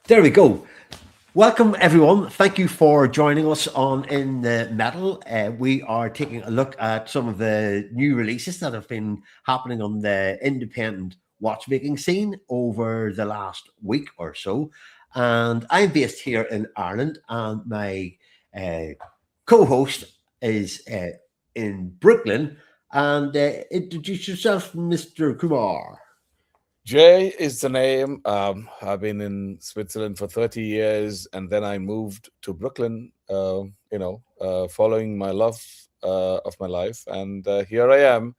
There we go. Welcome, everyone. Thank you for joining us on In the Metal. We are taking a look at some of the new releases that have been happening on the independent watchmaking scene over the last week or so. And I'm based here in Ireland, and my co-host is in Brooklyn. And introduce yourself, Mr. Kumar. Jay is the name. I've been in Switzerland for 30 years, and then I moved to Brooklyn, following my love of my life. And here I am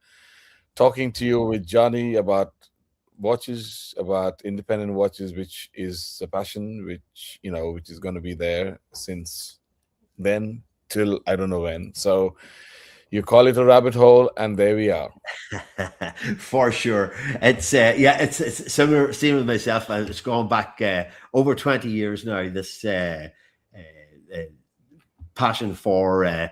talking to you with Johnny about watches, about independent watches, which is a passion, which is going to be there since then till I don't know when. So you call it a rabbit hole, and there we are. For sure, it's similar. Same with myself. It's gone back over 20 years now. This passion for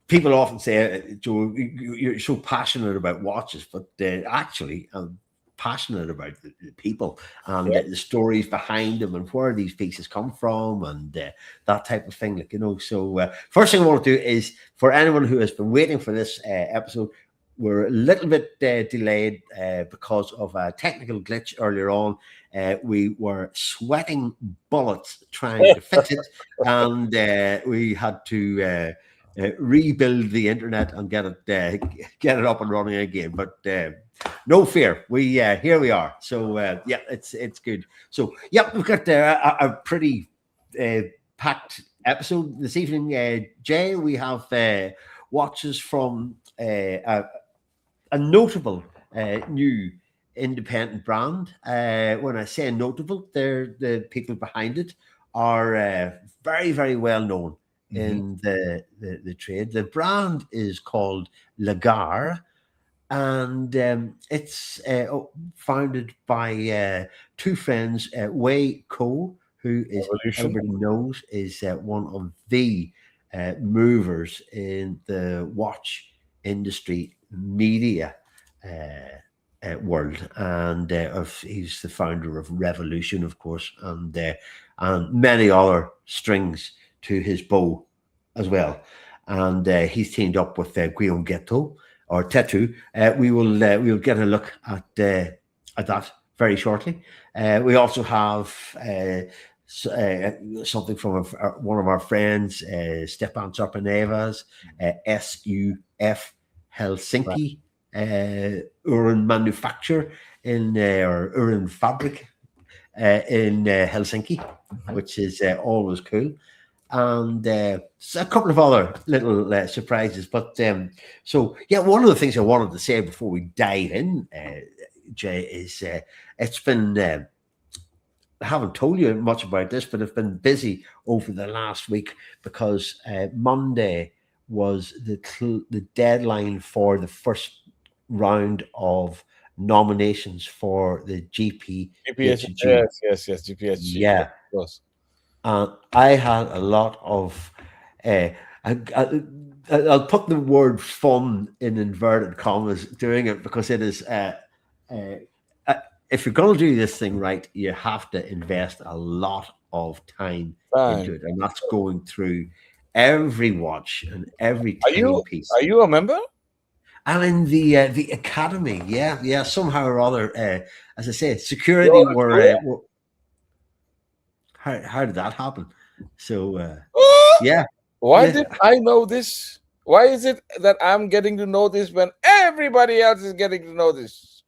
people often say, Joe, you're so passionate about watches, but actually, I'm passionate about the people and Yeah. the stories behind them and where these pieces come from and that type of thing. So first thing I want to do is for anyone who has been waiting for this episode. We're a little bit delayed because of a technical glitch earlier on. We were sweating bullets trying to fix it, and we had to rebuild the internet and get it up and running again. But no fear, we here we are. So yeah, it's good. So yeah, we've got a pretty packed episode this evening. Jay, we have watches from a notable new independent brand. When I say notable, the people behind it are very, very well known in the trade. The brand is called Legare, and it's founded by two friends, Wei Ko, who is Revolution. everybody knows is one of the movers in the watch industry media world, and he's the founder of Revolution, of course, and many other strings to his bow as well. And he's teamed up with Guillaume or Tetu. We will get a look at that very shortly. We also have something from one of our friends, Stepan Sarpaneva's S.U.F. Helsinki Uran manufacture or Uran fabric in Helsinki, which is always cool. And a couple of other little surprises. But so, yeah, one of the things I wanted to say before we dive in, Jay, is it's been, I haven't told you much about this, but I've been busy over the last week because Monday was the deadline for the first round of nominations for the GPS, GPHG. yes, GPSG. Yeah, Yeah, of course. I had a lot of. Uh, I'll put the word "fun" in inverted commas doing it because it is. Uh, if you're going to do this thing right, you have to invest a lot of time into Fine. it, and that's going through every watch and every Are you timepiece. are you a member? I'm in the academy. Yeah, yeah. Somehow or other, as I say, security You're a were. juror? How did that happen? So Ah! yeah, Why yeah. did I know this? Why is it that I'm getting to know this when everybody else is getting to know this?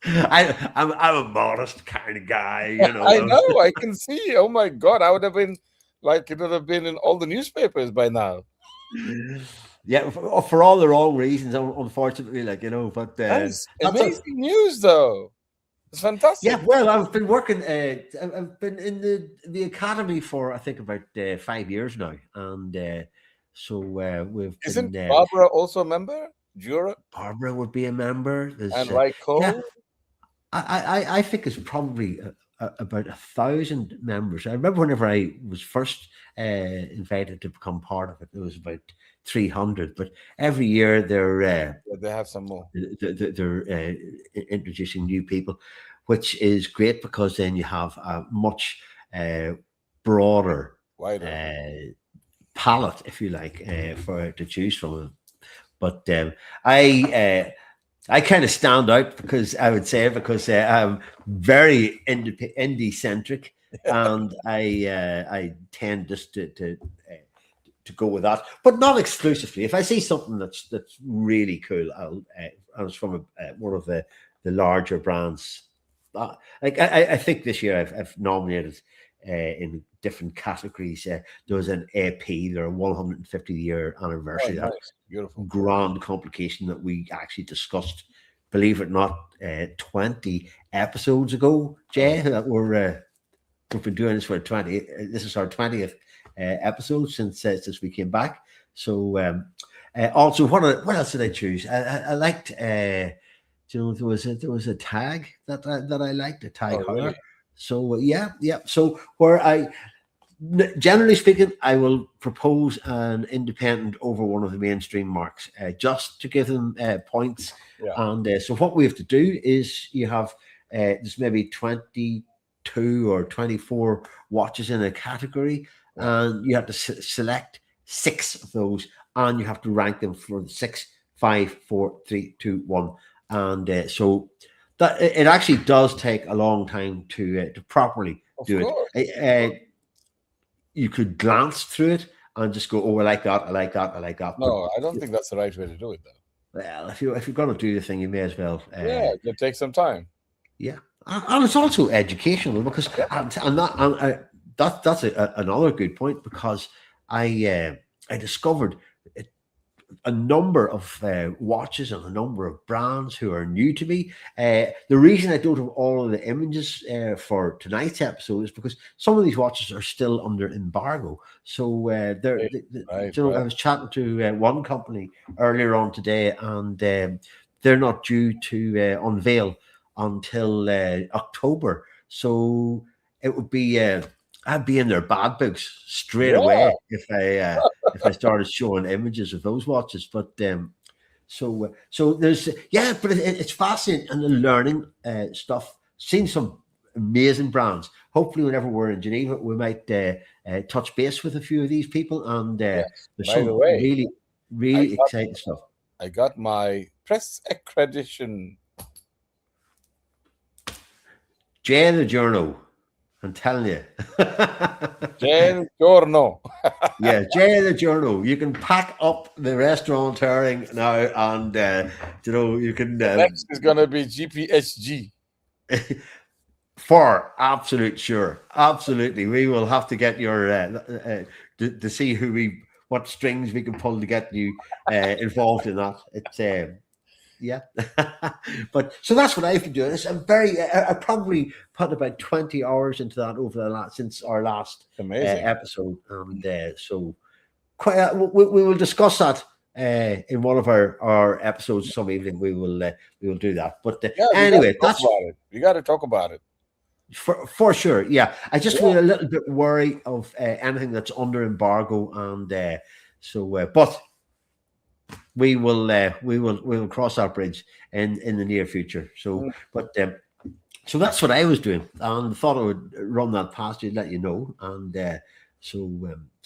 I'm a modest kind of guy, you I know. know, I can see. Oh my God, I would have been like, it would have been in all the newspapers by now. Yeah, for all the wrong reasons, unfortunately, But That is that's a amazing news, though. It's fantastic. yeah. Well, I've been working. I've been in the academy for I think about 5 years now, and so we've Isn't been. Barbara also a member? Juror Barbara would be a member. There's and like yeah. Cole? I think it's probably about 1,000 members. I remember whenever I was first invited to become part of it, it was about 300. But every year Yeah, they have some more. they're introducing new people. which is great because then you have a much broader wider palette, if you like, for to choose from. But I kind of stand out because I would say because I'm very indie centric, and I tend just to go with that, but not exclusively. If I see something that's really cool, and it's from one of the larger brands. Like I think this year I've nominated in different categories. There was an AP, their 150-year anniversary. nice. Beautiful. Grand complication that we actually discussed, believe it or not, 20 episodes ago, Jay, that we've been doing this for 20. This is our 20th episode since we came back. So also, what else did I choose? I liked. There was a tag that I liked, a tag color. Really? So yeah. So where I generally speaking, I will propose an independent over one of the mainstream marks, just to give them points. Yeah. And so what we have to do is you have there's maybe 22 or 24 watches in a category, and you have to select 6 of those, and you have to rank them for 6, 5, 4, 3, 2, 1. And so that it actually does take a long time to properly do it. You could glance through it and just go, "Oh, I like that. I like that. I like that." No, I don't think that's the right way to do it, though. Well, if you're going to do the thing, you may as well. It takes some time. Yeah, and it's also educational because that's another good point, because I discovered a number of watches and a number of brands who are new to me. The reason I don't have all of the images for tonight's episode is because some of these watches are still under embargo. So I was chatting to one company earlier on today, and they're not due to unveil until October. So it would be I'd be in their bad books straight away if I started showing images of those watches. But so there's but it's fascinating and learning stuff. Seen some amazing brands. Hopefully, whenever we're in Geneva, we might touch base with a few of these people. And there's some really exciting stuff. I got my press accreditation. Jay the Journal. I'm telling you. Jay the Giorno. Yeah, Jay the Journal. You can pack up the restaurateuring now, and you can. Next is gonna be GPSG. For absolute sure, absolutely. We will have to get your to see what strings we can pull to get you involved in that. It's but so that's what I've been doing. I probably put about 20 hours into that since our last episode, and so quite. We will discuss that in one of our episodes some evening. We will do that. But anyway, that's we got to talk about it for sure. Yeah, I just feel a little bit worried of anything that's under embargo, and but. We will cross that bridge in the near future. So, but so that's what I was doing, and thought I would run that past you, let you know, and so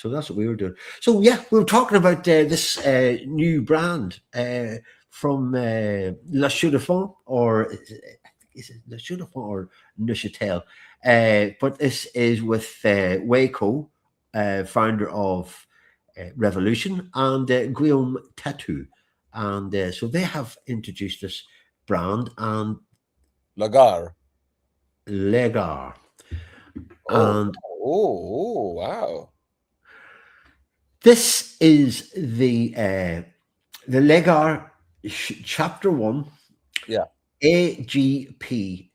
that's what we were doing. So we were talking about this new brand from La Chaux-de-Fonds, or is it La Chaux-de-Fonds or Neuchâtel? But this is with Waco, founder of Revolution, and Guillaume Tetu, and so they have introduced this brand, and Legare. And wow! This is the Legare Chapter 1, AGP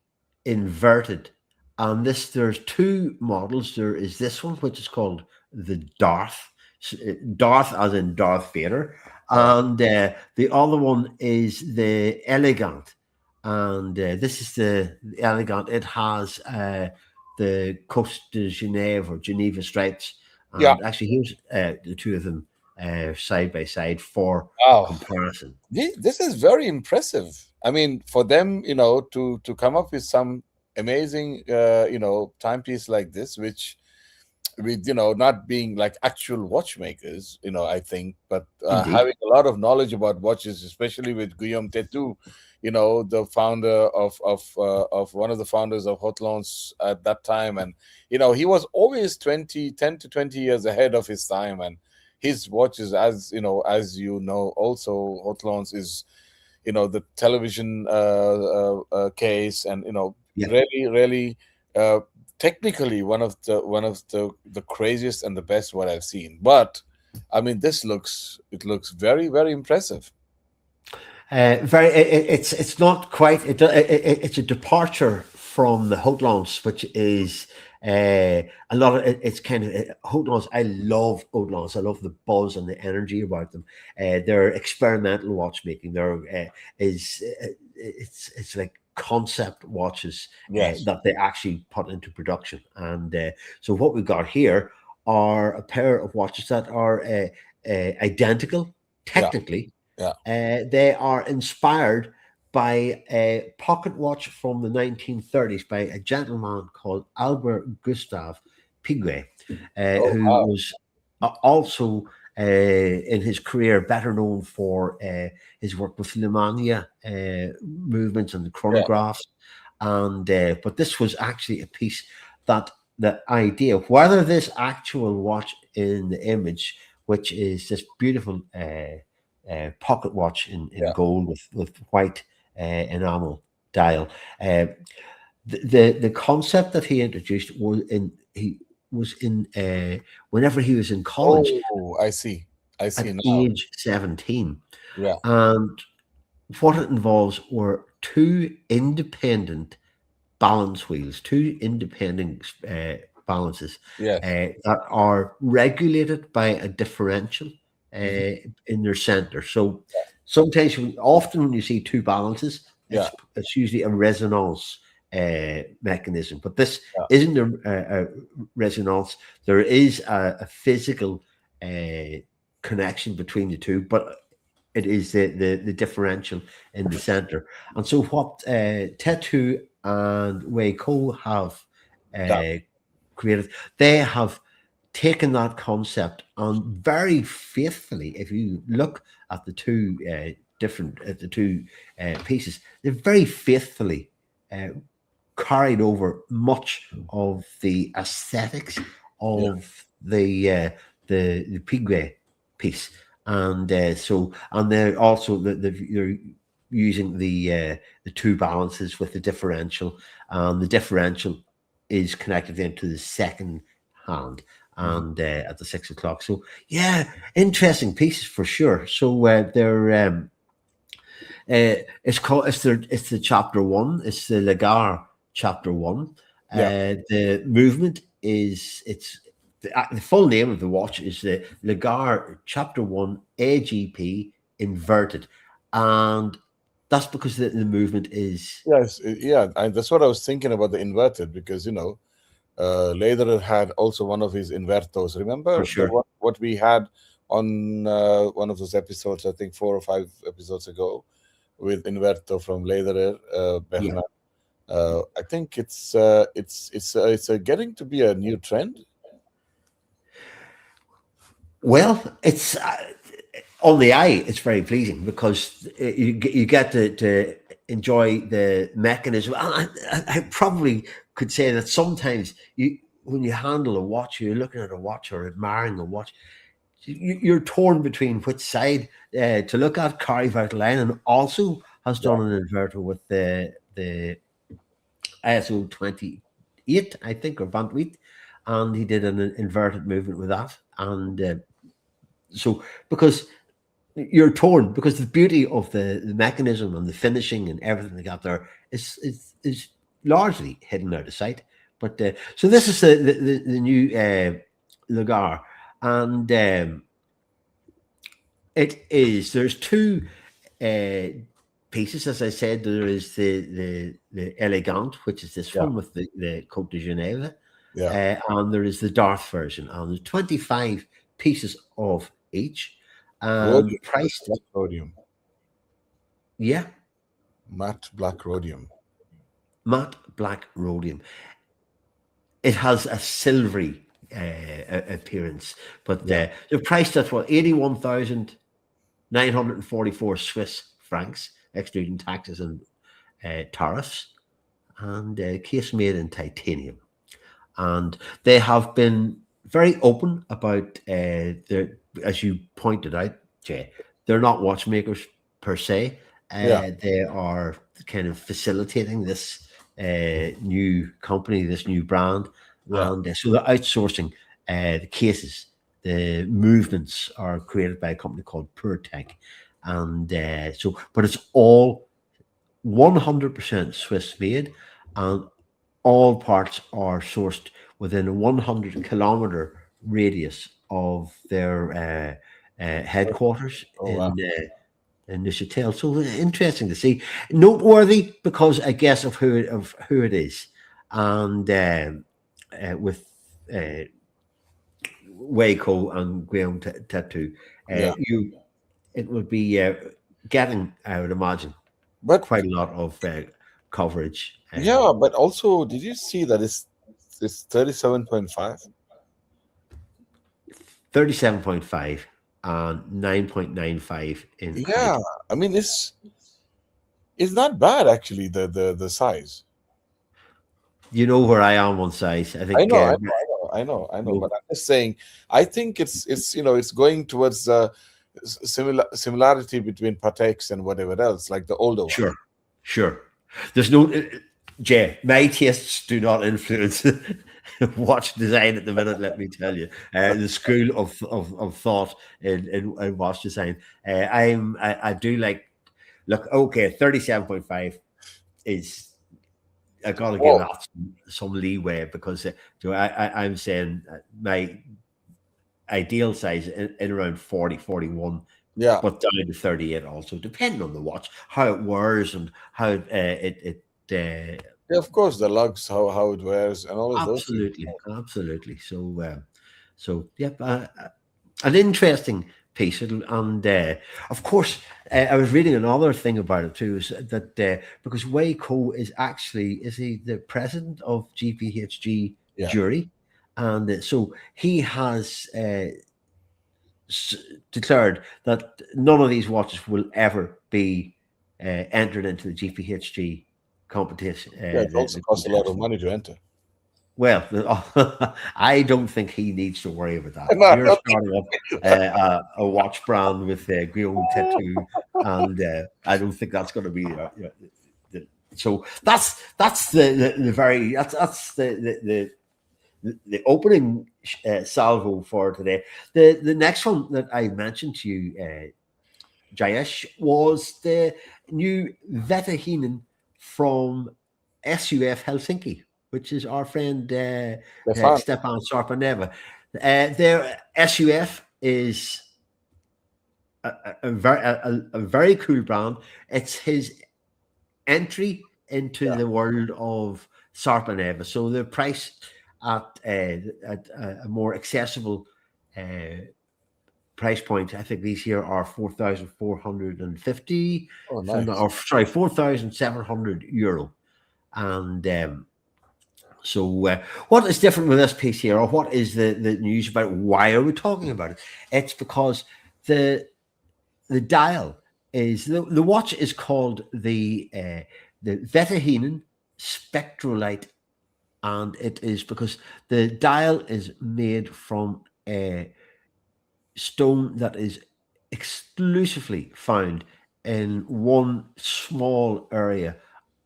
inverted, and there's 2 models. There is this one, which is called the Darth as in Darth Vader, and the other one is the Elegant, and this is the Elegant. It has the Cote de Genève or Geneva stripes, and actually here's the 2 of them side by side for comparison. This is very impressive. I mean, for them, to come up with some amazing, timepiece like this, which with not being like actual watchmakers, I think, but Indeed. having a lot of knowledge about watches, especially with Guillaume Tetu, the founder of one of the founders of Hotlons at that time, and he was always 10 to 20 years ahead of his time, and his watches, as also Hotlons is the television case, and Yeah. really, really, uh, technically one of the craziest and the best what I've seen. But I mean, it looks very, very impressive. It's not quite it's a departure from the Hotlons, which is a lot of it's kind of Hotlons. I love Hotlons. I love the buzz and the energy about them. They're experimental watchmaking. It's like concept watches Yes. that they actually put into production. And so what we've got here are a pair of watches that are identical Yeah. technically. Yeah. They are inspired by a pocket watch from the 1930s by a gentleman called Albert Gustav Piguet, Oh, who wow. was also in his career better known for his work with Lemania movements and the Yeah. chronographs. And but this was actually a piece that the idea, whether this actual watch in the image, which is this beautiful pocket watch in Yeah. gold with white enamel dial. The concept that he introduced was in whenever he was in college Oh, I see at now. age 17, Yeah. and what it involves were two independent balance wheels, two independent balances Yes. that are regulated by a differential Mhm. in their center. So sometimes, often when you see two balances, Yeah. it's usually a resonance mechanism. But this Yeah. isn't a resonance. There is a physical connection between the two, but it is the differential in the center. And so what Tetu and Waco have Yeah. uh, created, they have taken that concept and very faithfully, if you look at the two pieces, they very faithfully uh, carried over much of the aesthetics Yeah. of the Piguet piece, and and they're also they're using the two balances with the differential, and the differential is connected into the second hand Mhm. and at the 6 o'clock. So yeah, interesting pieces for sure. So they're it's the chapter one. It's the Legare chapter one. Yeah. The movement is the full name of the watch is the Legare chapter one AGP inverted, and that's because the movement is Yes. Yeah. And that's what I was thinking about the inverted, because Lederer had also one of his invertos. for Remember the sure. what we had on one of those episodes, I think 4 or 5 episodes ago, with Inverto from Lederer, Yeah. Bernard. I think it's getting to be a new trend. Well, it's on the eye. It's very pleasing because you get to enjoy the mechanism. I probably could say that sometimes when you handle a watch, you're looking at a watch or admiring a watch. You're torn between which side to look at. Corey Vertelainen also has Yeah. done an inverter with the ISO 28, I think, or Van Wheat, and he did an inverted movement with that. And so, because you're torn, because the beauty of the mechanism and the finishing and everything they got there is largely hidden out of sight. But so this is the new Legare, and there's two uh, pieces, as I said. There is the Elegant, which is this Yeah. one with the Cote de Genève, Yeah. and there is the Darth version, and there's 25 pieces of each, and Rhodium. priced. Black rhodium. Yeah, Matte black rhodium. matte black rhodium. It has a silvery appearance, but Yeah. they're priced at what, 81,944 Swiss francs, excluding taxes and tariffs, and case made in titanium. And they have been very open about their, as you pointed out, Jay, they're not watchmakers per se. Yeah. They are kind of facilitating this new company, this new brand, Yeah. and so they're outsourcing the cases. The movements are created by a company called PureTech, and but it's all 100% Swiss made, and all parts are sourced within a 100-kilometer radius of their headquarters Oh wow. in Neuchâtel. So interesting to see, noteworthy because I guess of who it is, and with Waco and Guillaume Tetu, Yeah. it would be getting, I would imagine, But quite a lot of coverage. yeah, but also, did you see that it's 37.5? 37.5 and 9.95 in Yeah, height. I mean it's not bad actually, the size. You know where I am on size. I I think know, I know, I know, I know, I know. no, But I'm just saying, I think it's it's going towards similarity between Pateks and whatever else, like the older one. sure, sure. There's no Jay. My tastes do not influence watch design at the minute. Let me tell you, the school of thought in watch design. I do like. Look, okay, 37.5 is, I gotta give Whoa. that some leeway because I'm saying my ideal size in around 40, 41, Yeah. but down to 38 also, depending on the watch, how it wears and how Yeah, of course, the lugs, how it wears, and all of those things. absolutely, absolutely. So yep, an interesting piece, and of course, I was reading another thing about it too, is that because Waco is he the president of GPHG Yeah. jury, and so he has declared that none of these watches will ever be entered into the GPHG competition. Yeah, it also The costs a lot of contest. money to enter. Well, I don't think he needs to worry about that. If No, you're starting up a watch brand with Guillaume Tetu, and I don't think that's going to be so. That's the very that's the opening salvo for today. The next one that I mentioned to you, Jayesh, was the new Vetahinen from S.U.F. Helsinki, which is our friend Stefan. Stepan Sarpaneva. Their S.U.F. is a very cool brand. It's his entry into the world of Sarpaneva. So they're priced at a more accessible price point. I think these here are 4,450. Oh, nice. Or sorry, €4,700. And so what is different with this piece here, or what is the news about it? Why are we talking about it? It's because the dial is, the watch is called the Vetahinen Spectrolite, and it is because the dial is made from a stone that is exclusively found in one small area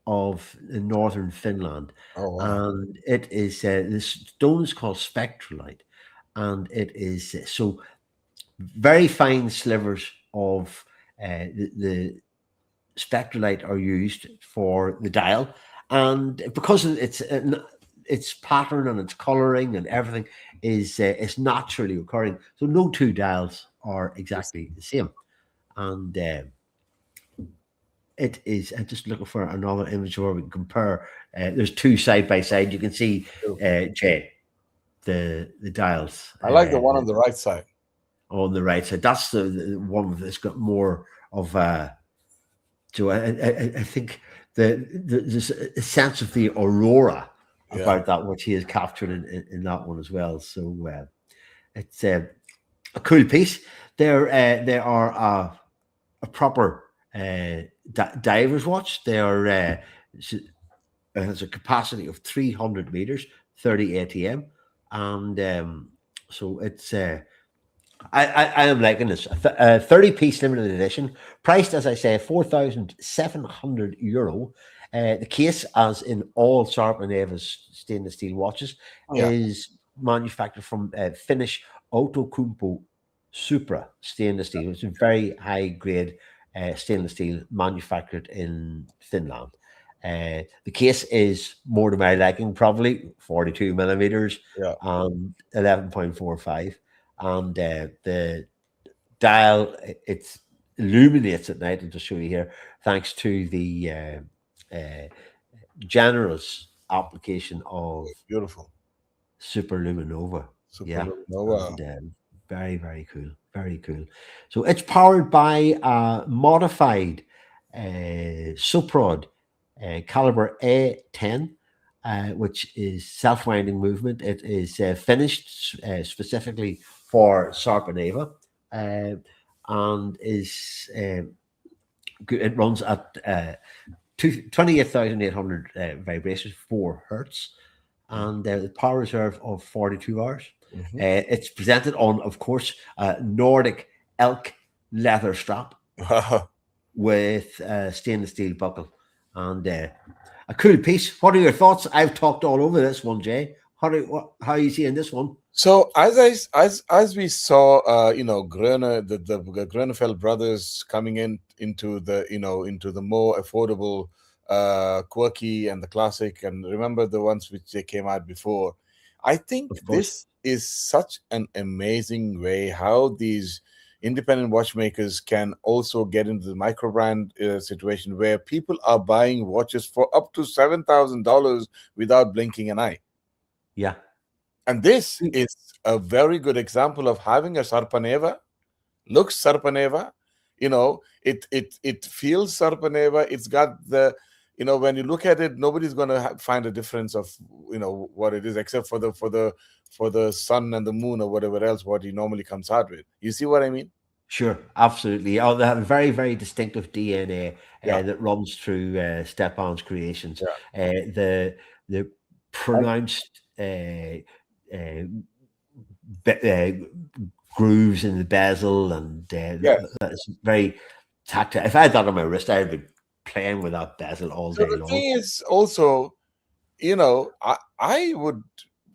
of northern Finland. Oh wow. And it is the stone is called spectrolite, and it is so very fine slivers of the spectrolite are used for the dial, and because its pattern and its coloring and everything is naturally occurring, so no two dials are exactly the same. And it is, I'm just looking for another image where we can compare. There's two side by side. You can see Jay, the dials. I like the one on the right side. On the right side, that's the one that's got more of a. So I think the sense of the aurora Yeah. about that, which he has captured in that one as well. So it's a cool piece. They are a proper diver's watch. They are it has a capacity of 300 meters, 30 ATM, and so it's. I am liking this. A 30-piece limited edition, priced as I say, €4,700. The case, as in all Sarpaneva's stainless steel watches, Yeah. is manufactured from Finnish Outokumpu Supra stainless steel. It's a very high grade stainless steel manufactured in Finland. The case is more to my liking, probably 42 millimeters Yeah. and 11.45. And the dial, it illuminates at night. I'll just show you here, thanks to the generous application of Beautiful. Superluminova. Yeah, Supernova. and very, very cool. Very cool. So it's powered by a modified Suprod caliber A10, which is self-winding movement. It is finished specifically for Sarpaneva, and is it runs at 28,800 vibrations, 4 hertz, and the power reserve of 42 hours. It's presented on, of course, Nordic elk leather strap with stainless steel buckle, and a cool piece. What are your thoughts? I've talked all over this one, Jay. How are you seeing this one? So as we saw, Gröner, the Grönefeld brothers coming into the more affordable, quirky and the classic, and remember the ones which they came out before. I think this is such an amazing way how these independent watchmakers can also get into the micro brand situation where people are buying watches for up to $7,000 without blinking an eye. Yeah. And this is a very good example of having a Sarpaneva, looks Sarpaneva, it feels Sarpaneva. It's got the, when you look at it, nobody's going to find a difference of, what it is, except for the sun and the moon or whatever else, what he normally comes out with. You see what I mean? Sure, absolutely. Oh, they have a very, very distinctive DNA Yeah. that runs through Stepan's creations. Yeah. The pronounced grooves in the bezel, and that's very tactile. If I had that on my wrist, I'd be playing with that bezel all day long. The thing is also, I would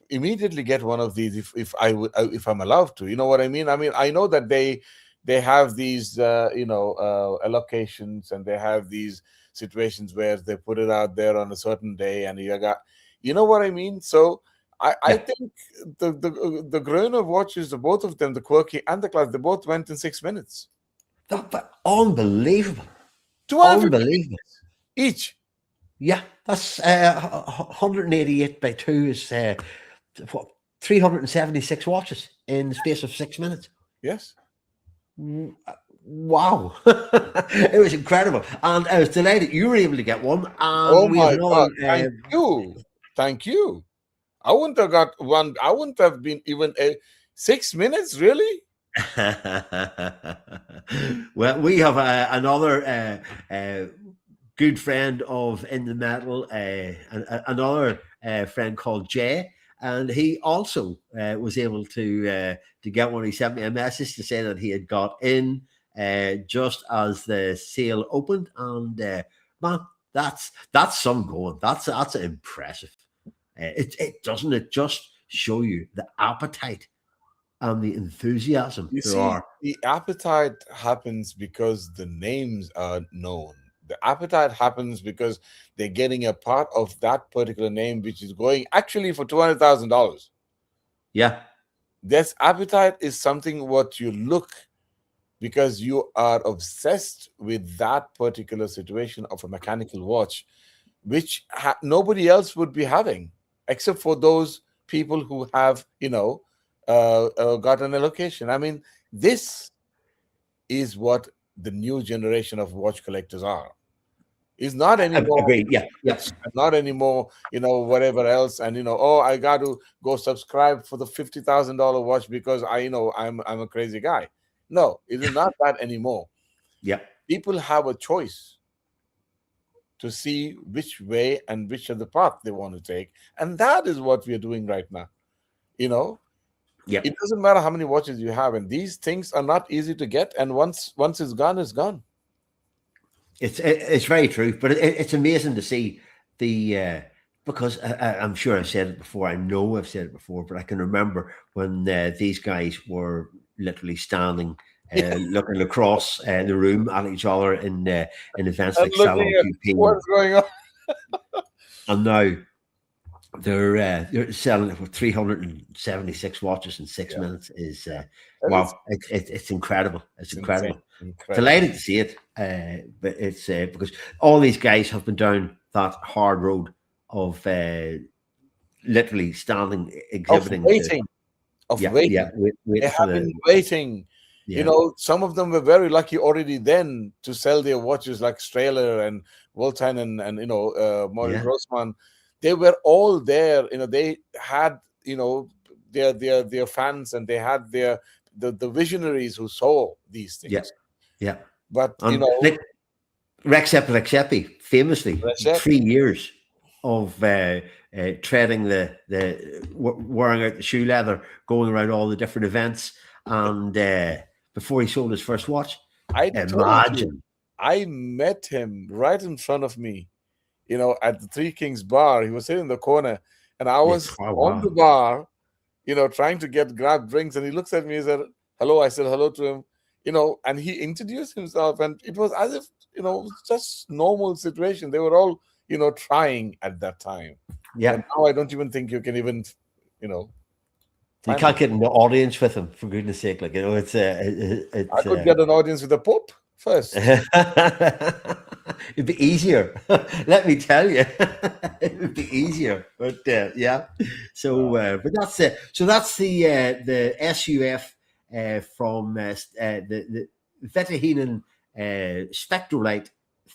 immediately get one of these if I'm allowed to. You know what I mean? I mean, I know that they have these allocations, and they have these situations where they put it out there on a certain day, and you know what I mean? So I think the Gröner watches, the both of them, the quirky and the class, they both went in 6 minutes. Unbelievable. 250 minutes each. Yeah, that's 188 by 2 is 376 watches in the space of 6 minutes. Yes. Wow. It was incredible. And I was delighted you were able to get one. Oh my God. Thank you. I wouldn't have got one. I wouldn't have been even 6 minutes, really? Well, we have another good friend of In the Metal, another friend called Jay, and he also was able to get one. He sent me a message to say that he had got in just as the sale opened, and man, that's some going. That's impressive. It doesn't it just show you the appetite and the enthusiasm? You see, the appetite happens because the names are known. The appetite happens because they're getting a part of that particular name, which is going actually for $200,000. Yeah. This appetite is something what you look, because you are obsessed with that particular situation of a mechanical watch, which nobody else would be having, except for those people who have, got an allocation. I mean, this is what the new generation of watch collectors are. It's not anymore. Agreed. Yeah. It's not anymore, whatever else. And oh, I got to go subscribe for the $50,000 watch because I'm a crazy guy. No, it is not that anymore. Yeah. People have a choice to see which way and which of the path they want to take, and that is what we are doing right now. Yeah. It doesn't matter how many watches you have, and these things are not easy to get. And once it's gone, it's gone. It's very true, but it's amazing to see the because I'm sure I've said it before. I know I've said it before, but I can remember when these guys were literally standing, looking across the room at each other in events like Salon QP. What's going on? And now they're selling it for 376 watches in 6 minutes. Is wow! It's incredible. It's incredible. Delighted to see it, but it's because all these guys have been down that hard road of literally standing, exhibiting, waiting. They have been waiting. Yeah. Some of them were very lucky already then to sell their watches, like Strehler and Voltan and Maurice Grossman. They were all there. They had their fans, and they had the visionaries who saw these things. Yeah. But like Rex Epilexepi, famously, 3 years of treading the wearing out the shoe leather, going around all the different events, and before he sold his first watch. Imagine. I met him right in front of me, at the Three Kings bar. He was sitting in the corner, and I was on the bar, trying to grab drinks, and he looks at me and said, hello. I said hello to him, and he introduced himself, and it was as if, just normal situation. They were all, trying at that time. Yeah. And now I don't even think you can even, you can't get in the audience with him, for goodness sake. Like, it's I could get an audience with the Pope first. It'd be easier. Let me tell you, it would be easier. But yeah. So, but that's it. So that's the S.U.F. From the Vetahinen Spectrolite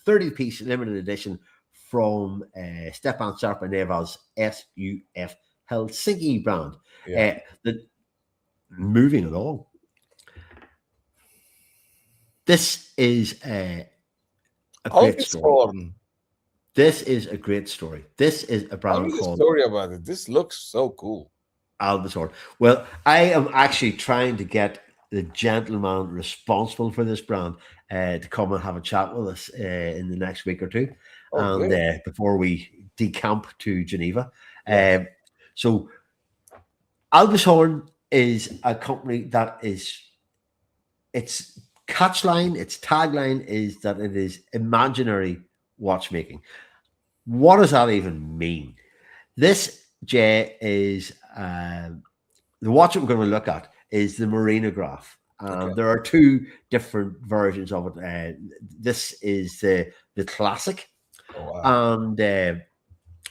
30-piece limited edition from Stepan Sarpaneva's S.U.F. Helsinki brand. Moving along. This is a great story. This is a great story. This is a brand called... story about it. This looks so cool. Albishorn. Well, I am actually trying to get the gentleman responsible for this brand to come and have a chat with us in the next week or two, before we decamp to Geneva. So Albishorn is a company that is, its catchline, its tagline is that it is imaginary watchmaking. What does that even mean? This, Jay, is the watch that we're going to look at is the Marinograph. There are two different versions of it. This is the classic, and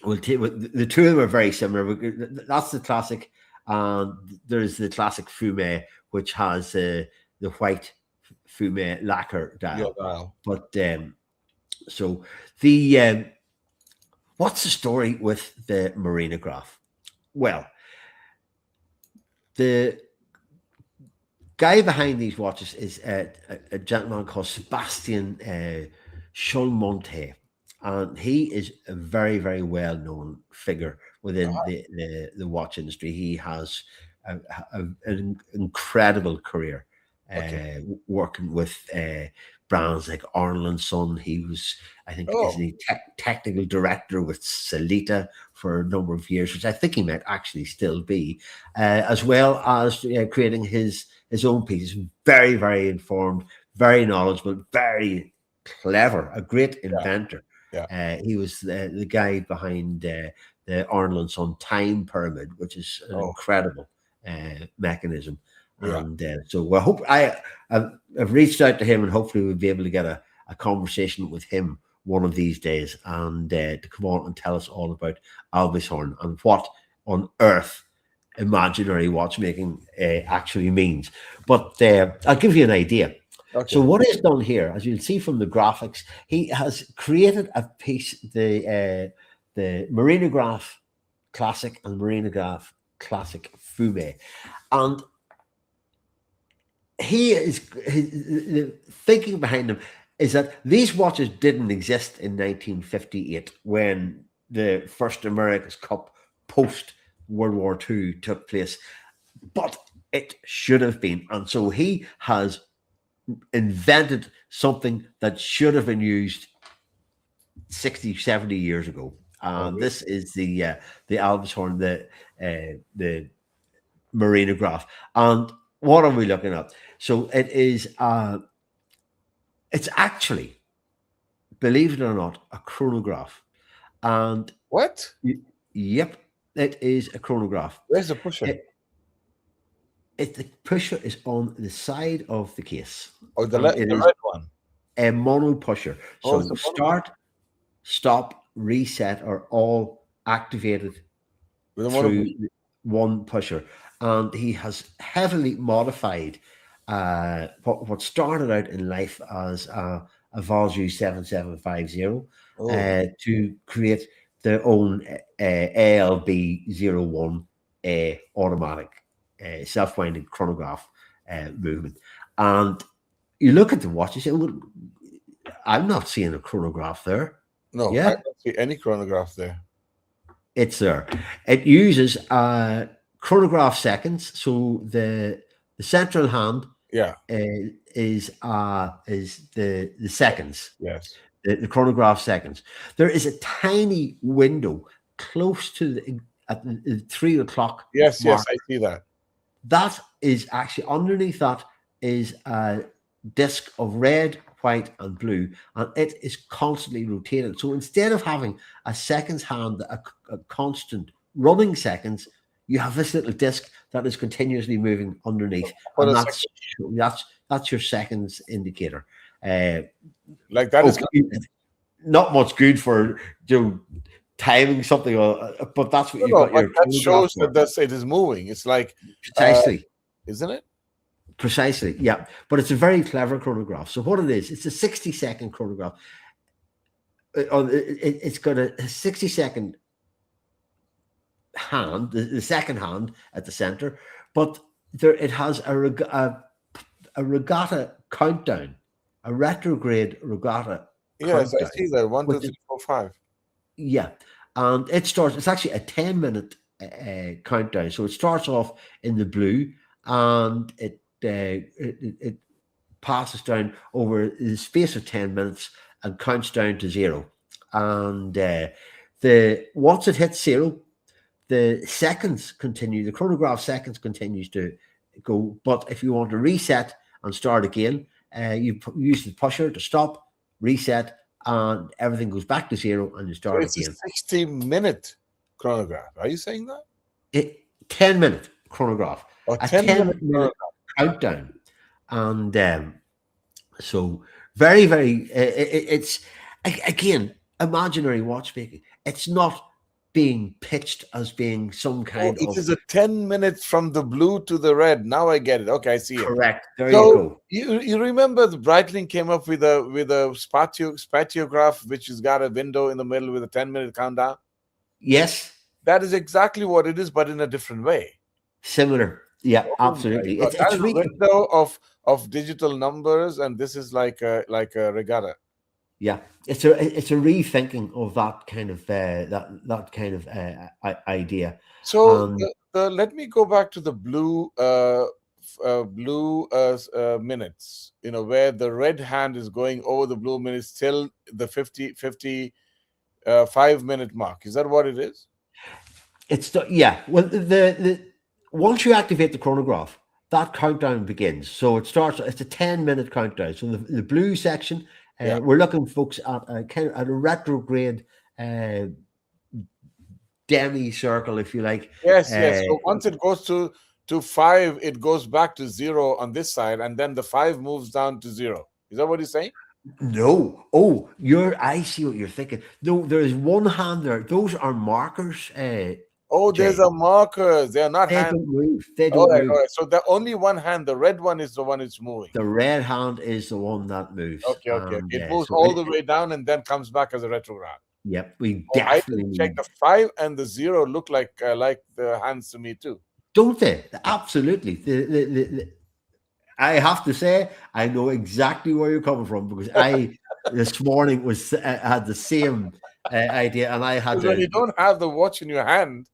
we'll take the two of them are very similar. That's the classic, and there's the classic Fume, which has the white Fume lacquer dial. But so the what's the story with the Marinograph? Well, the guy behind these watches is a gentleman called Sebastian Cholmonte, and he is a very, very well-known figure within the watch industry. He has an incredible career working with brands like Arnold & Son. He was, I think, isn't he technical director with Sellita for a number of years, which I think he might actually still be, as well as creating his own pieces. Very, very informed, very knowledgeable, very clever, a great inventor. He was the guy behind the Arnold & Son time pyramid, which is an incredible mechanism. And so I hope I've reached out to him, and hopefully we'll be able to get a conversation with him one of these days, and to come on and tell us all about Albishorn and what on earth imaginary watchmaking actually means. But I'll give you an idea. Okay. So what he's done here, as you'll see from the graphics, he has created a piece, the Marinograph Classic and Marinograph Classic Fume. And the thinking behind them is that these watches didn't exist in 1958 when the first America's Cup post World War II took place, but it should have been. And so he has invented something that should have been used 60, 70 years ago. This is the Albishorn, the Marinograph. And what are we looking at? So it is it's actually, believe it or not, a chronograph. And what? Yep, it is a chronograph. Where's the pusher? The pusher is on the side of the case. Oh, the red one. A mono pusher. Oh, so start, stop, reset are all activated through one pusher. And he has heavily modified what started out in life as a Valjoux 7750 to create their own ALB01 automatic self-winding chronograph movement. And you look at the watch, you say, well, I'm not seeing a chronograph there. No, I don't see any chronograph there. It's there. It uses chronograph seconds. So the central hand is the seconds. Yes. The chronograph seconds. There is a tiny window close to at the 3 o'clock. Yes, mark. yes, I see that. That is actually underneath that is a disc of red, white, and blue, and it is constantly rotated. So instead of having a seconds hand, a constant running seconds, you have this little disc that is continuously moving underneath, and that's your seconds indicator. Like that is not much good for timing something, but that's what you got. That shows that it is moving. It's like precisely, isn't it? Precisely, yeah. But it's a very clever chronograph. So what it is, it's a 60-second chronograph. It's got a 60-second hand, the second hand at the center, but it has a regatta countdown, a retrograde regatta. Yes, I see that. 1, 2, 3, 4, 5. Yeah, and it's actually a 10-minute countdown. So it starts off in the blue, and it passes down over the space of 10 minutes and counts down to 0. And once it hits 0, the seconds continue. The chronograph seconds continues to go. But if you want to reset and start again, you use the pusher to stop, reset, and everything goes back to 0, and you start again. It's a 60-minute chronograph. Are you saying that? 10-minute chronograph. Oh, a 10-minute countdown. And so very, very, it's, again, imaginary watchmaking. It's not being pitched as being some kind of... It is a 10 minutes from the blue to the red. Now I get it. Okay, I see it. Correct. There you go. You remember the Breitling came up with a spatiograph, which has got a window in the middle with a 10-minute countdown? Yes. That is exactly what it is, but in a different way. Similar. Yeah, absolutely. It's a window of digital numbers, and this is like a regatta. Yeah, it's a rethinking of that kind of idea. So let me go back to the blue minutes. Where the red hand is going over the blue minutes till the 5-minute mark. Is that what it is? Yeah. Well, the once you activate the chronograph, that countdown begins. So it starts. It's a 10-minute countdown. So the blue section. We're looking, folks, at a retrograde demi-circle, if you like. Yes, yes. So once it goes to 5, it goes back to 0 on this side, and then the 5 moves down to 0. Is that what he's saying? No. I see what you're thinking. No, there is one hand there. Those are markers Oh, there's Jay. a markers. They are not They hand. don't move. They All don't right, move. all right. So the only one hand, the red one, is the one it's moving. The red hand is the one that moves. Okay, okay, okay. And It moves so all the way down and then comes back as a retrograde. yep, we Oh, I definitely didn't check. need. The 5 and the 0 look like the hands to me too. Don't they? Absolutely. I have to say, I know exactly where you're coming from because I this morning was had the same idea, and I had Because when to. you don't have the watch in your hand,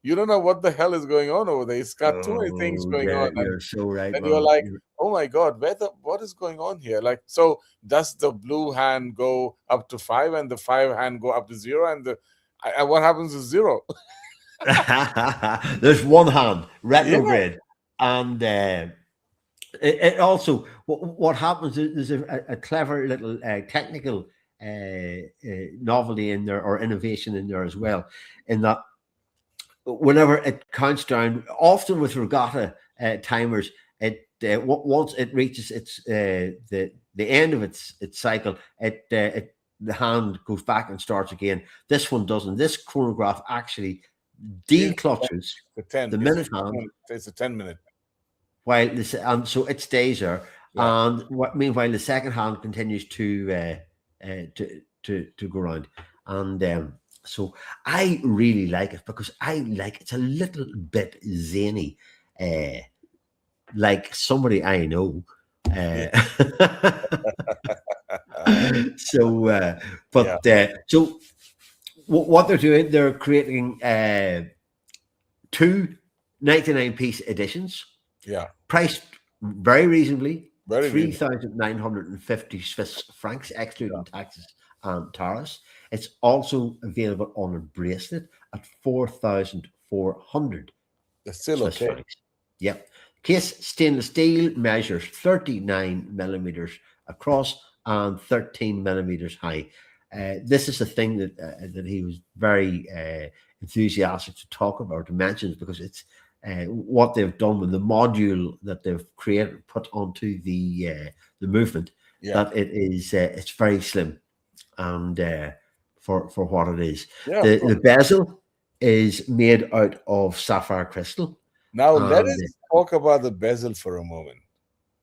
you don't know what the hell is going on over there. It's got too many things Oh, going yeah, on, you're so right, and you're man. like, oh my god, what is going on here? Like, so does the blue hand go up to 5 and the 5 hand go up to 0, and what happens to 0? There's one hand Yeah, retrograde, and it also what happens is there's a clever little technical novelty in there or innovation in there as well, in that whenever it counts down, often with regatta timers, once it reaches its the end of its cycle, the hand goes back and starts again. This one doesn't. This chronograph actually declutches the 10. the minute hand, It's a 10-minute. while this and so it stays there. Yeah. And meanwhile the second hand continues to go around. And so I really like it because I like it's a little bit zany, like somebody I know. So, so what they're doing, they're creating two 99-piece editions. Yeah. Priced very reasonably, Very 3,950 Swiss francs, excluding taxes and tariffs. It's also available on a bracelet at 4,400 That's still Swiss okay. francs. Yep. Case stainless steel, measures 39 millimeters across and 13 millimeters high. This is a thing that he was very enthusiastic to talk about, to mention, because it's what they've done with the module that they've created, put onto the movement. Yeah. That it is, it's very slim, and for what it is, Yeah, the bezel is made out of sapphire crystal. Now let us talk about the bezel for a moment.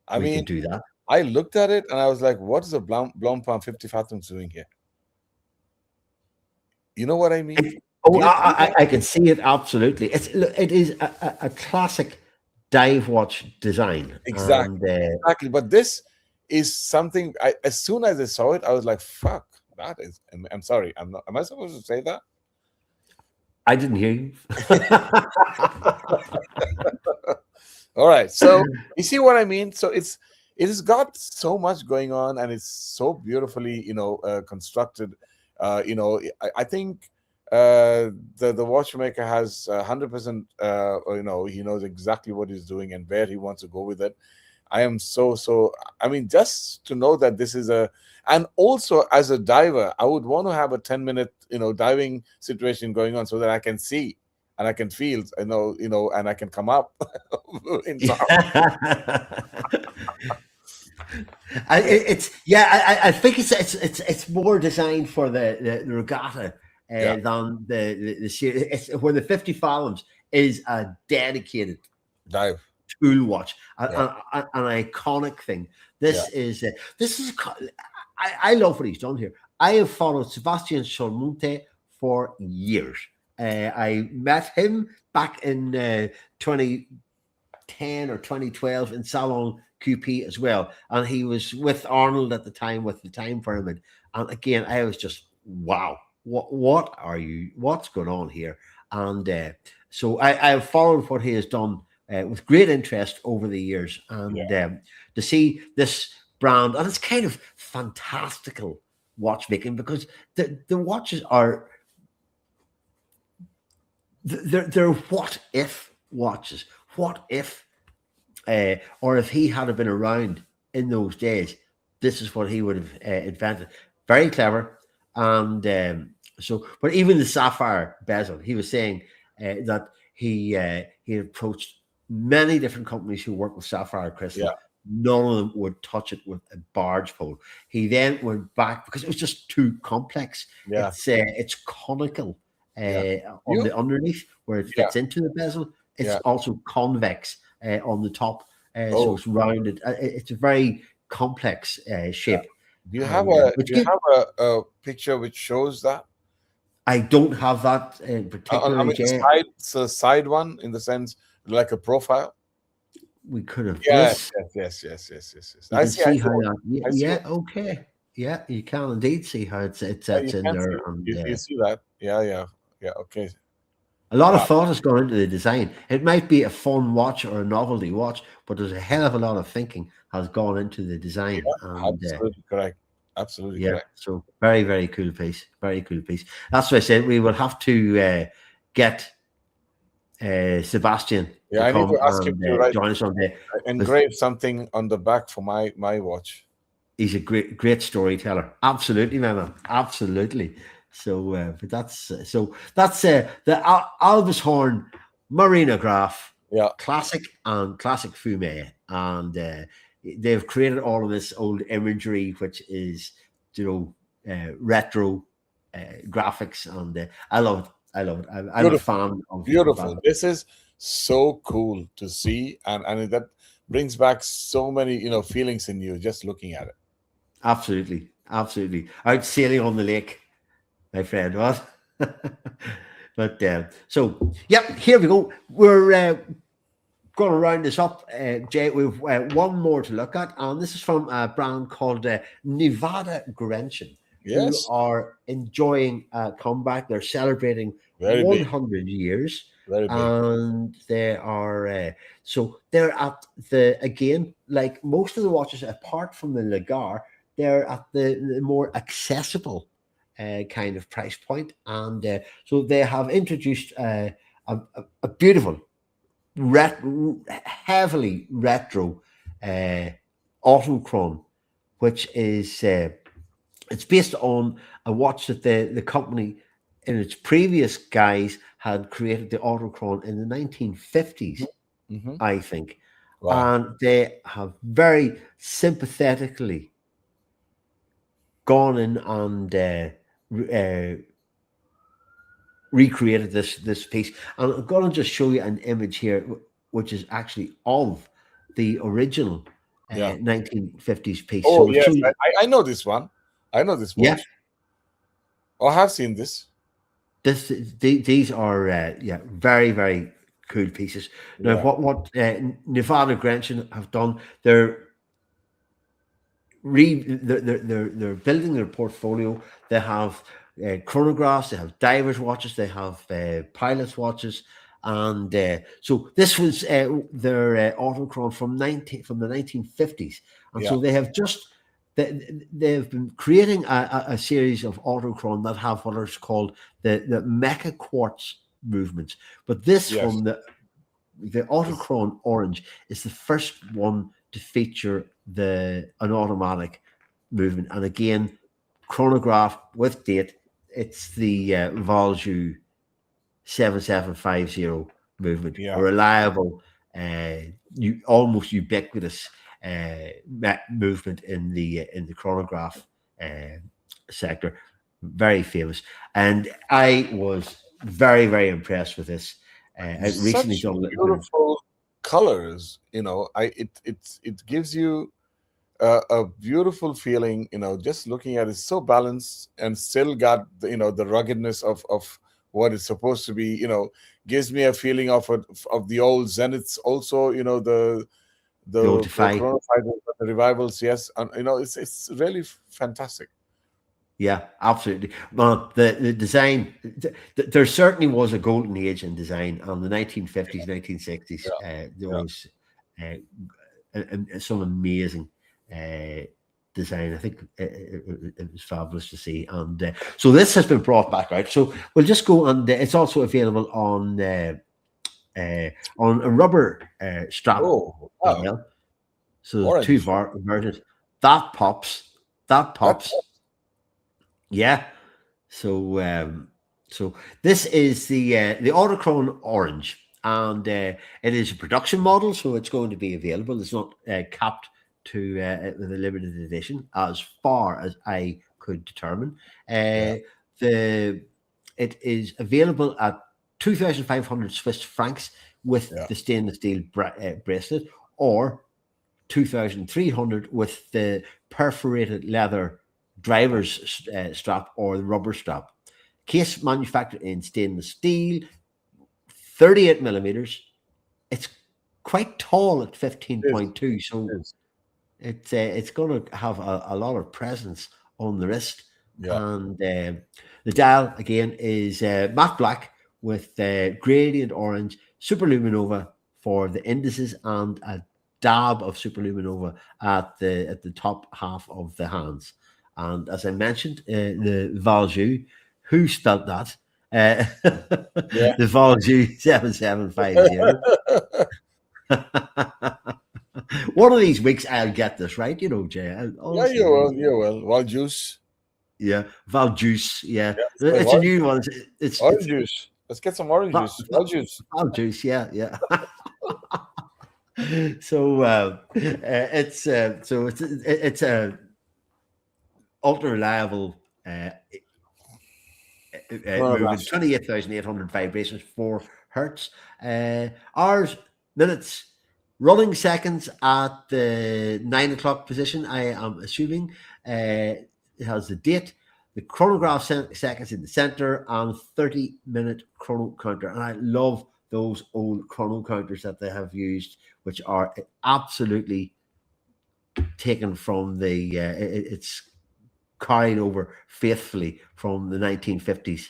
I We mean, can do that. I looked at it and I was like, what is a Blancpain 50 Fathoms doing here? You know what I mean? I can see it absolutely. It is a classic dive watch design. Exactly. And, exactly. But this is something. As soon as I saw it, I was like, "Fuck, that is." I'm sorry. I'm not. Am I supposed to say that? I didn't hear you. All right. So you see what I mean? So it has got so much going on, and it's so beautifully, constructed. I think the watchmaker has 100%. He knows exactly what he's doing and where he wants to go with it. I am so. I mean, just to know that this is and also as a diver, I would want to have a 10-minute, diving situation going on so that I can see and I can feel, and I can come up. I think it's more designed for the regatta than the series. It's where the 50 Fathoms is a dedicated dive tool watch, an iconic thing. This is I love what he's done here. I have followed Sebastian Solmonte for years. I met him back in 2010 or 2012 in Salon QP as well, and he was with Arnold at the time with the Time Pyramid. And again, I was just wow, what's going on here? And so I have followed what he has done with great interest over the years, and to see this brand, and it's kind of fantastical watchmaking, because the watches are they're what if watches. What if or if he had been around in those days, this is what he would have invented. Very clever. And but even the sapphire bezel, he was saying that he approached many different companies who work with sapphire crystal. Yeah. None of them would touch it with a barge pole. He then went back because it was just too complex. Yeah. It's conical on the underneath where it fits into the bezel. It's also convex on the top, so it's rounded. It's a very complex shape. Do you have a picture which shows that? I don't have that in particular. I mean, the side one, in the sense like a profile. We could have yes. You I can see how that. Yeah, okay. Yeah, you can indeed see how it's in there. You see that? Yeah. Okay. A lot of thought has gone into the design. It might be a fun watch or a novelty watch, but there's a hell of a lot of thinking has gone into the design. Absolutely correct. Absolutely correct. So very, very cool piece. Very cool piece. That's what I said. We will have to get Sebastian to I need to ask him to join us on the engrave something on the back for my watch. He's a great storyteller. Absolutely, man. Absolutely. So, but that's the Albishorn Marinograph, classic and classic fume, and they've created all of this old imagery, which is retro graphics, and I love it. I'm a fan of beautiful. This is so cool to see, and that brings back so many feelings in you just looking at it. Absolutely. Out sailing on the lake, my friend. What? But so here we go. We're going to round this up, Jay. We've one more to look at, and this is from a brand called Nivada Grenchen. Yes, who are enjoying a comeback. They're celebrating 100 years, and they are so they're at again, like most of the watches, apart from the Legare, they're at the more accessible kind of price point, and so they have introduced a beautiful, heavily retro autochron, which is it's based on a watch that the company in its previous guise had created, the autochron, in the 1950s, I think. Wow. And they have very sympathetically gone in and recreated this piece. And I'm going to just show you an image here, which is actually of the original 1950s piece. Oh, so yes, I know this one. I know this watch. Yeah. Oh, I have seen this. These are very, very cool pieces. Now, what Nivada Grenchen have done, they're building their portfolio. They have chronographs, they have divers watches, they have pilots watches, and so this was their autochron from the 1950s, and so they have just. They've been creating a series of autochron that have what is called the mecha quartz movements. But this one, the autochron orange, is the first one to feature an automatic movement. And again, chronograph with date. It's the Valjoux 7750 movement, a reliable, almost ubiquitous movement in the chronograph sector, very famous, and I was very, very impressed with this. I recently done beautiful colors. It gives you a beautiful feeling. Just looking at it, so balanced and still got the ruggedness of what it's supposed to be. Gives me a feeling of the old Zeniths. Also, the revivals, yes, and it's really fantastic. Yeah, absolutely. Well, the design, there certainly was a golden age in design on the 1950s, 1960s. There was some amazing design. I think it was fabulous to see, and so this has been brought back out. So we'll just go, and it's also available on a rubber strap. Oh, wow. As well. So orange. Two versions. That pops. Yeah. So so this is the autochron orange, and it is a production model, so it's going to be available. It's not capped to the limited edition, as far as I could determine. The it is available at 2,500 Swiss francs with Yeah. the stainless steel bracelet, or 2,300 with the perforated leather driver's strap or the rubber strap. Case manufactured in stainless steel, 38 millimeters. It's quite tall at It is. 15.2, so It is. it's going to have a lot of presence on the wrist. Yeah. And the dial again is matte black with gradient orange, superluminova for the indices, and a dab of superluminova at the top half of the hands. And as I mentioned, the Valjoux, who spelt that? Yeah. The Valjoux 7750. One of these weeks I'll get this right, you know, Jay. Yeah, Honestly, you will. You will. Wild juice. yeah, Valjuice, yeah, Yeah. it's a new one. Orange It's juice. Let's get some orange Val, juice. Wild juice. Valjuice, yeah, yeah. So it's a ultra reliable moving, Chronograph. 28,800 vibrations, 4 hertz, hours, minutes, running seconds at the 9 o'clock position. I am assuming it has the date, the chronograph seconds in the center, and 30-minute chrono counter. And I love those old chrono counters that they have used, which are absolutely taken from the it's carried over faithfully from the 1950s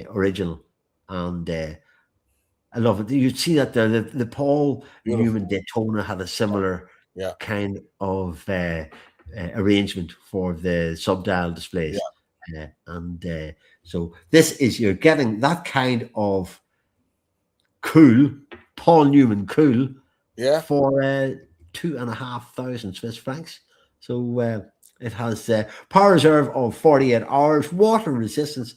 original. And I love it. You'd see that there. The Paul Beautiful. Newman Daytona had a similar Yeah. kind of arrangement for the subdial displays. And so this is, you're getting that kind of cool, Paul Newman cool, Yeah. for 2,500 Swiss francs. So it has power reserve of 48 hours, water resistance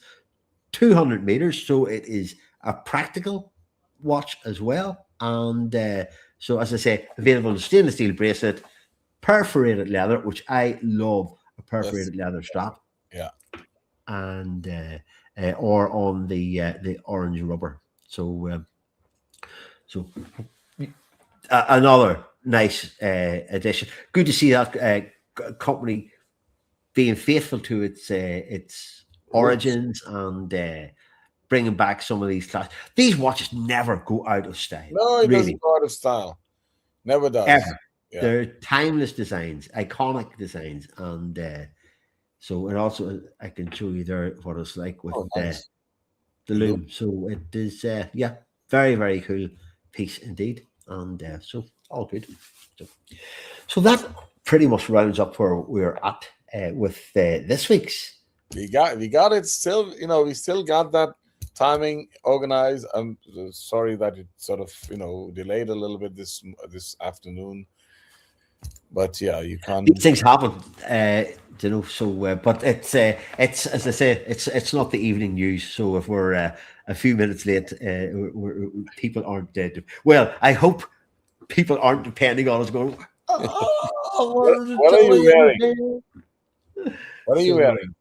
200 meters. So it is a practical watch as well. And so, as I say, available in stainless steel bracelet, perforated leather, which I love, a perforated leather strap. Yeah. And or on the orange rubber. So another nice addition. Good to see that company being faithful to its origins and bringing back some of these class. These watches never go out of style. No, it really doesn't go out of style. Never does. ever. Yeah. They're timeless designs, iconic designs, and so it also, I can show you there what it's like with nice. the loom. So it is very, very cool piece indeed. And so all good. So that pretty much rounds up where we're at with this week's. We got it still, we still got that timing organized. I'm sorry that it sort of, delayed a little bit this afternoon. But yeah, you can't. These things happen, So, but it's as I say, it's not the evening news. So if we're a few minutes late, people aren't dead. Well, I hope people aren't depending on us going. Oh, what are you wearing? What are you wearing?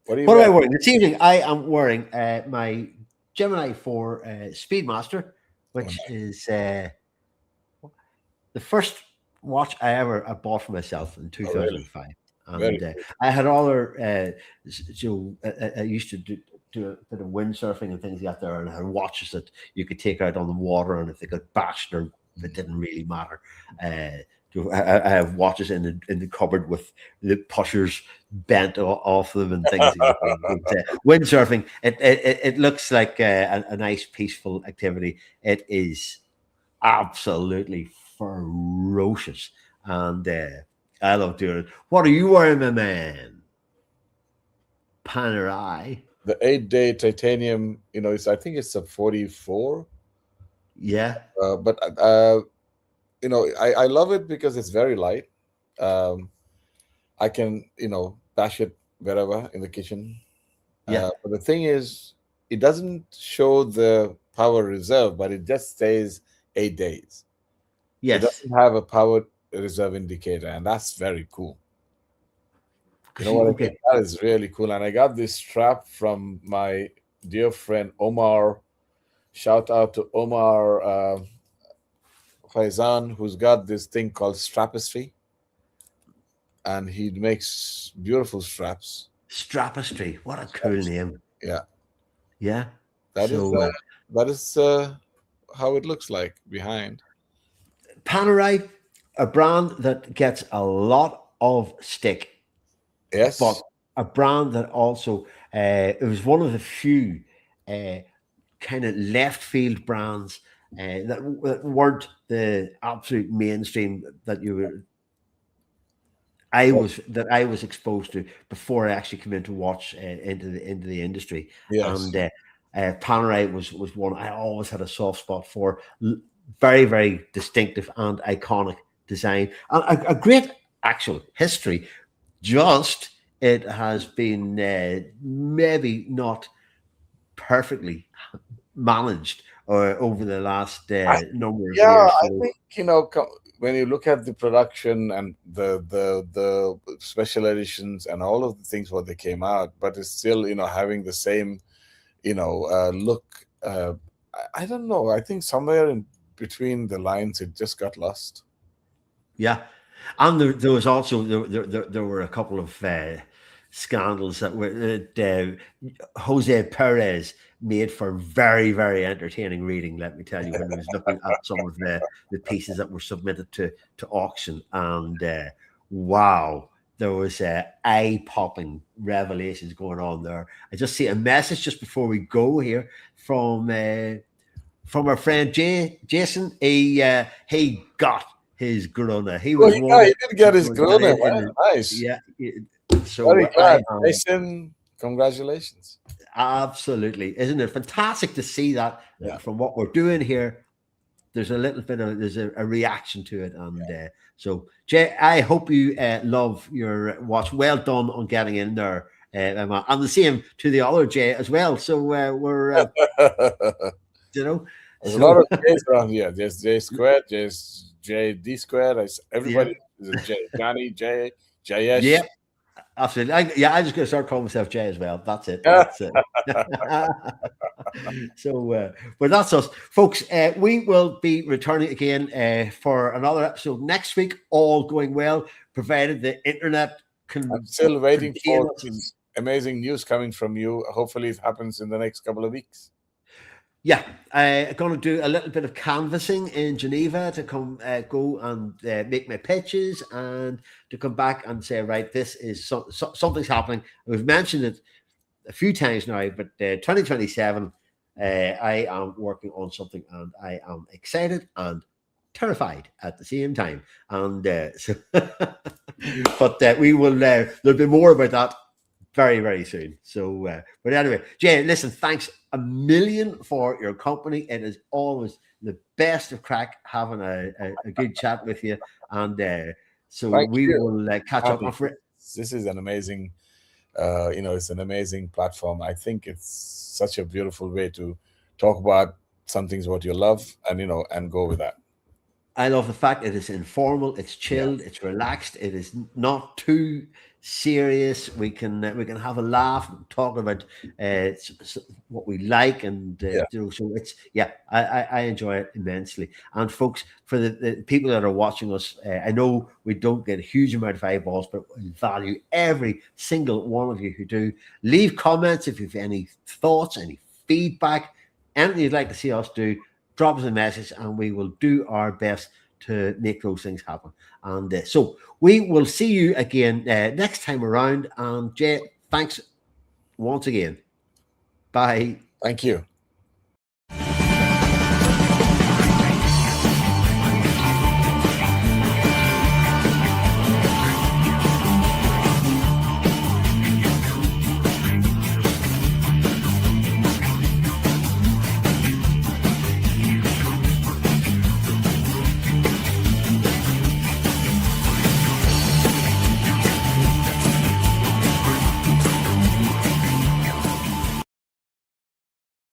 What am I wearing this evening? I am wearing my Gemini 4 Speedmaster, which is the first watch I bought for myself in 2005. And I had other, I used to do a bit of windsurfing and things like that there, and I had watches that you could take out on the water, and if they got bashed, or it didn't really matter. I have watches in the cupboard with the pushers bent off them and things like that. Windsurfing, it looks like a nice, peaceful activity. It is absolutely ferocious, and I love doing it. What are you wearing, my man? Panerai. The 8-day titanium, I think it's a 44. Yeah. But I love it because it's very light. I can, bash it wherever in the kitchen. Yeah. But the thing is, it doesn't show the power reserve, but it just stays 8 days. Yes. It doesn't have a power reserve indicator, and that's very cool. You know what I Okay. mean? That is really cool. And I got this strap from my dear friend Omar. Shout out to Omar Faizan, who's got this thing called Strapistry, and he makes beautiful straps. Strapistry. What a cool Strapistry. name. Yeah, Yeah. that is So how it looks like behind. Panerai, a brand that gets a lot of stick, but Yes. a brand that also it was one of the few kind of left field brands that weren't the absolute mainstream that you were I was exposed to before I actually came in to watch into the industry. Yes. And Panerai was one I always had a soft spot for. Very, very distinctive and iconic design, and a great actual history. Just it has been maybe not perfectly managed over the last I, number of yeah, years. I So think when you look at the production and the special editions and all of the things what they came out, but it's still having the same look. I don't know. I think somewhere in between the lines, it just got lost. yeah, and there was also there were a couple of scandals that were Jose Perez made for very, very entertaining reading. Let me tell you, when I was looking at some of the pieces that were submitted to auction, and wow, there was eye popping revelations going on there. I just see a message just before we go here from our friend Jason. He got his Grona. He Well, was yeah, one he did get his going down Grona. in Wow, nice. yeah. Very So I glad. Jason, congratulations. absolutely, isn't it fantastic to see that Yeah. from what we're doing here? There's a little bit of a reaction to it, and so Jay, I hope you love your watch. Well done on getting in there, Emma, and the same to the other Jay as well. So we're you know, There's a lot so of J's around here. There's J squared, there's JD squared. yeah, Everybody is a J. Johnny, J, JS. yeah. Absolutely. I'm just going to start calling myself Jay as well. That's it. That's it. So, but that's us, folks. We will be returning again for another episode next week. All going well, provided the internet can I'm still waiting contain for us. this amazing news coming from you. Hopefully, it happens in the next couple of weeks. Yeah, I'm going to do a little bit of canvassing in Geneva to come go and make my pitches and to come back and say, right, this is something's happening. We've mentioned it a few times now, but 2027, I am working on something and I am excited and terrified at the same time. And but we will, there'll be more about that very, very soon. So, but anyway, Jay, listen, thanks a million for your company. It is always the best of crack having a good chat with you. And so Thank we you. will catch up. This is an amazing, it's an amazing platform. I think it's such a beautiful way to talk about some things what you love and go with that. I love the fact it is informal, it's chilled, it's relaxed, it is not too serious. We can have a laugh, talk about what we like, and so it's I enjoy it immensely. And folks, for the people that are watching us, I know we don't get a huge amount of eyeballs, but we value every single one of you who do. Leave comments if you have any thoughts, any feedback, anything you'd like to see us do. Drop us a message and we will do our best to make those things happen. And so we will see you again next time around. And Jay, thanks once again. Bye. Thank you.